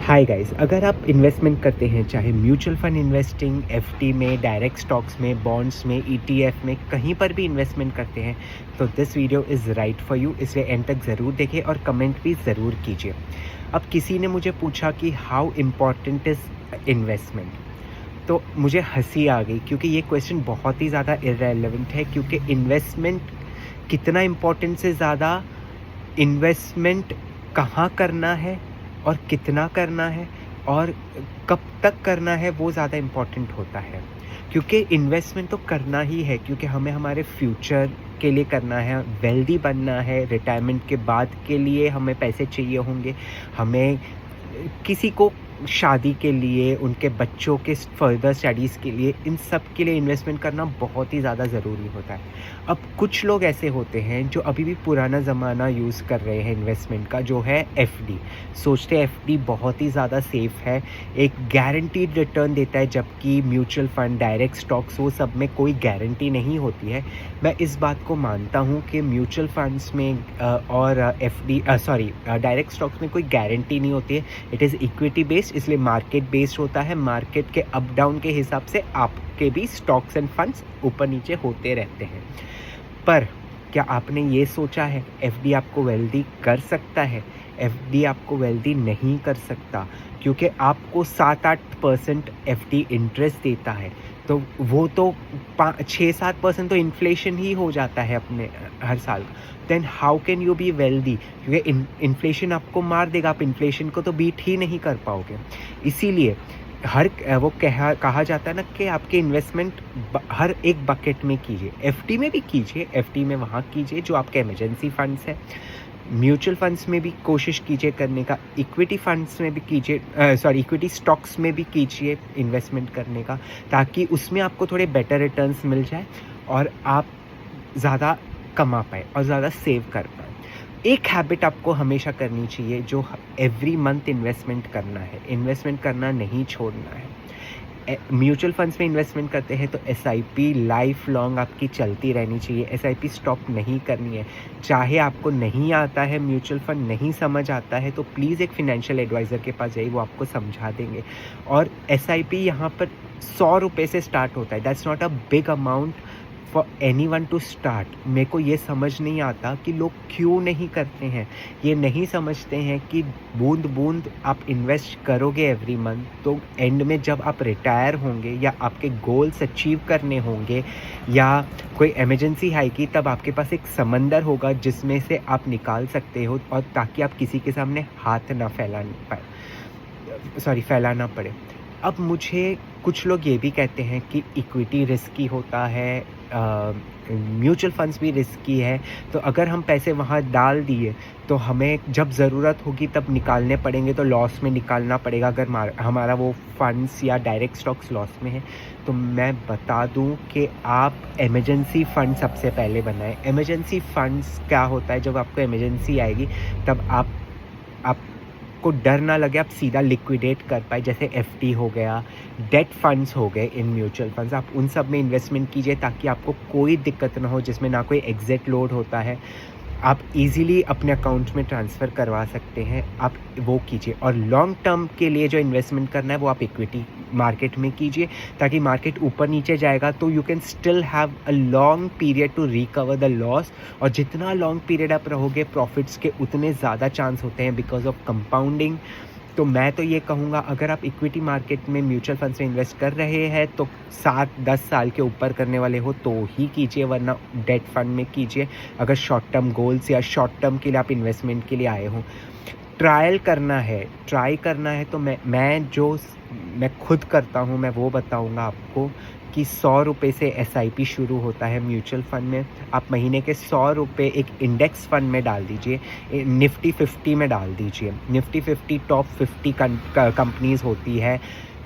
Hi guys, अगर आप investment करते हैं चाहे म्यूचुअल फंड इन्वेस्टिंग, एफडी में, डायरेक्ट स्टॉक्स में, बॉन्ड्स में, ईटीएफ में, कहीं पर भी इन्वेस्टमेंट करते हैं तो this video is right for you. इसे एंड तक ज़रूर देखें और कमेंट भी ज़रूर कीजिए। अब किसी ने मुझे पूछा कि हाउ इम्पॉर्टेंट इज़ इन्वेस्टमेंट, तो मुझे हंसी आ गई क्योंकि ये क्वेश्चन बहुत ही ज़्यादा इररेलेवेंट है। क्योंकि इन्वेस्टमेंट कितना इम्पॉर्टेंट से ज़्यादा इन्वेस्टमेंट कहाँ करना है और कितना करना है और कब तक करना है वो ज़्यादा इम्पॉर्टेंट होता है। क्योंकि इन्वेस्टमेंट तो करना ही है क्योंकि हमें हमारे फ्यूचर के लिए करना है, वेल्दी बनना है, रिटायरमेंट के बाद के लिए हमें पैसे चाहिए होंगे, हमें किसी को शादी के लिए, उनके बच्चों के फर्दर स्टडीज़ के लिए, इन सब के लिए इन्वेस्टमेंट करना बहुत ही ज़्यादा ज़रूरी होता है। अब कुछ लोग ऐसे होते हैं जो अभी भी पुराना ज़माना यूज़ कर रहे हैं इन्वेस्टमेंट का, जो है एफडी। सोचते हैं एफडी बहुत ही ज़्यादा सेफ़ है, एक गारंटीड रिटर्न देता है, जबकि म्यूचुअल फंड, डायरेक्ट स्टॉक्स, वो सब में कोई गारंटी नहीं होती है। मैं इस बात को मानता हूँ कि म्यूचुअल फंड्स में और एफडी डायरेक्ट स्टॉक्स में कोई गारंटी नहीं होती है। इट इज़ इक्विटी बेस्ड, इसलिए मार्केट बेस्ड होता है। मार्केट के अप डाउन के हिसाब से आपके भी स्टॉक्स एंड फंड्स ऊपर नीचे होते रहते हैं। पर क्या आपने ये सोचा है एफडी आपको वेल्दी कर सकता है? एफडी आपको वेल्दी नहीं कर सकता क्योंकि आपको 7-8% एफडी इंटरेस्ट देता है, तो वो तो 6-7% तो इन्फ्लेशन ही हो जाता है अपने हर साल। Then how can you be wealthy? क्योंकि इन्फ्लेशन आपको मार देगा, आप इन्फ्लेशन को तो बीट ही नहीं कर पाओगे। इसीलिए वो कहा जाता है ना कि आपके इन्वेस्टमेंट हर एक बकेट में कीजिए। एफडी में भी कीजिए, एफडी में वहाँ कीजिए जो आपके इमरजेंसी फंड्स है। म्यूचुअल फंड्स में भी कोशिश कीजिए करने का, इक्विटी फंड्स में भी कीजिए, इक्विटी स्टॉक्स में भी कीजिए इन्वेस्टमेंट करने का, ताकि उसमें आपको थोड़े बेटर रिटर्न्स मिल जाए और आप ज़्यादा कमा पाए और ज़्यादा सेव कर पाए। एक हैबिट आपको हमेशा करनी चाहिए, जो एवरी मंथ इन्वेस्टमेंट करना है, इन्वेस्टमेंट करना नहीं छोड़ना है। म्यूचुअल फंड्स में इन्वेस्टमेंट करते हैं तो एसआईपी लाइफ लॉन्ग आपकी चलती रहनी चाहिए, एसआईपी स्टॉप नहीं करनी है। चाहे आपको नहीं आता है म्यूचुअल फंड, नहीं समझ आता है, तो प्लीज़ एक फिनेंशियल एडवाइज़र के पास जाइए, वो आपको समझा देंगे। और एसआईपी यहाँ पर 100 रुपये से स्टार्ट होता है। That's not a big amount for anyone to start. मेरे को ये समझ नहीं आता कि लोग क्यों नहीं करते हैं। ये नहीं समझते हैं कि बूंद बूंद आप इन्वेस्ट करोगे एवरी मंथ, तो एंड में जब आप रिटायर होंगे या आपके गोल्स अचीव करने होंगे या कोई इमरजेंसी आएगी, तब आपके पास एक समंदर होगा जिसमें से आप निकाल सकते हो, और ताकि आप किसी के सामने हाथ ना फैलाना पड़े। अब मुझे कुछ लोग ये भी कहते हैं कि इक्विटी रिस्की होता है, म्यूचुअल फंड्स भी रिस्की है, तो अगर हम पैसे वहाँ डाल दिए तो हमें जब ज़रूरत होगी तब निकालने पड़ेंगे, तो लॉस में निकालना पड़ेगा अगर हमारा वो फंड्स या डायरेक्ट स्टॉक्स लॉस में है। तो मैं बता दूं कि आप इमरजेंसी फ़ंड सबसे पहले बनाएं। इमरजेंसी फंड्स क्या होता है, जब आपको इमरजेंसी आएगी तब आपको डर ना लगे, आप सीधा लिक्विडेट कर पाए। जैसे एफडी हो गया, डेट फंड्स हो गए इन म्यूचुअल फंड्स, आप उन सब में इन्वेस्टमेंट कीजिए ताकि आपको कोई दिक्कत ना हो, जिसमें ना कोई एग्जिट लोड होता है, आप इजीली अपने अकाउंट में ट्रांसफ़र करवा सकते हैं, आप वो कीजिए। और लॉन्ग टर्म के लिए जो इन्वेस्टमेंट करना है वो आप इक्विटी मार्केट में कीजिए, ताकि मार्केट ऊपर नीचे जाएगा तो you can still have a long period to recover the loss. और जितना लॉन्ग पीरियड आप रहोगे प्रॉफिट्स के, उतने ज़्यादा चांस होते हैं बिकॉज ऑफ कंपाउंडिंग। तो मैं तो ये कहूँगा, अगर आप इक्विटी मार्केट में म्यूचुअल फंड्स में इन्वेस्ट कर रहे हैं तो 7-10 साल के ऊपर करने वाले हो तो ही कीजिए, वरना डेट फंड में कीजिए अगर शॉर्ट टर्म गोल्स या शॉर्ट टर्म के लिए आप इन्वेस्टमेंट के लिए आए हो। ट्राई करना है तो मैं खुद करता हूँ, मैं वो बताऊँगा आपको कि 100 रुपये से एसआईपी शुरू होता है म्यूचुअल फंड में। आप महीने के 100 रुपये एक इंडेक्स फंड में डाल दीजिए, निफ्टी 50 में डाल दीजिए। निफ्टी 50 टॉप 50 कंपनीज़ होती है,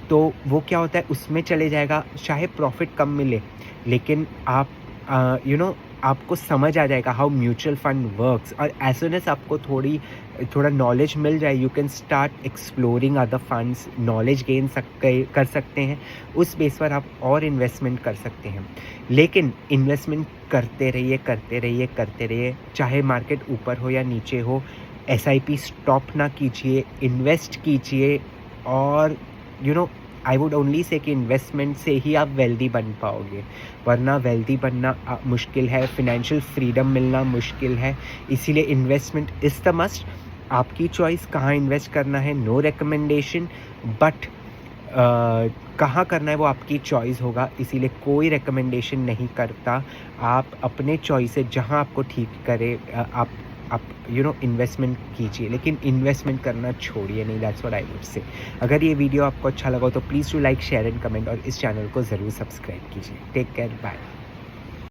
तो वो क्या होता है, उसमें चले जाएगा। चाहे प्रॉफिट कम मिले, लेकिन आप आपको समझ आ जाएगा हाउ म्यूचुअल फंड वर्क्स, और एज सुन एज आपको थोड़ा नॉलेज मिल जाए, you can start exploring other funds, knowledge gain कर सकते हैं। उस बेस पर आप और इन्वेस्टमेंट कर सकते हैं। लेकिन इन्वेस्टमेंट करते रहिए, चाहे मार्केट ऊपर हो या नीचे हो, SIP स्टॉप ना कीजिए, इन्वेस्ट कीजिए और आई वुड ओनली से कि इन्वेस्टमेंट से ही आप वेल्दी बन पाओगे, वरना वेल्दी बनना मुश्किल है, फाइनेंशियल फ्रीडम मिलना मुश्किल है। इसीलिए इन्वेस्टमेंट इज़ द मस्ट। आपकी चॉइस कहाँ इन्वेस्ट करना है, नो रिकमेंडेशन, बट कहाँ करना है वो आपकी चॉइस होगा, इसीलिए कोई रिकमेंडेशन नहीं करता। आप अपने चॉइस से जहाँ आपको ठीक करे आप इन्वेस्टमेंट कीजिए, लेकिन इन्वेस्टमेंट करना छोड़िए नहीं। That's what I would say. अगर ये वीडियो आपको अच्छा लगा हो तो please to like, share and comment और इस चैनल को ज़रूर सब्सक्राइब कीजिए। Take care, bye.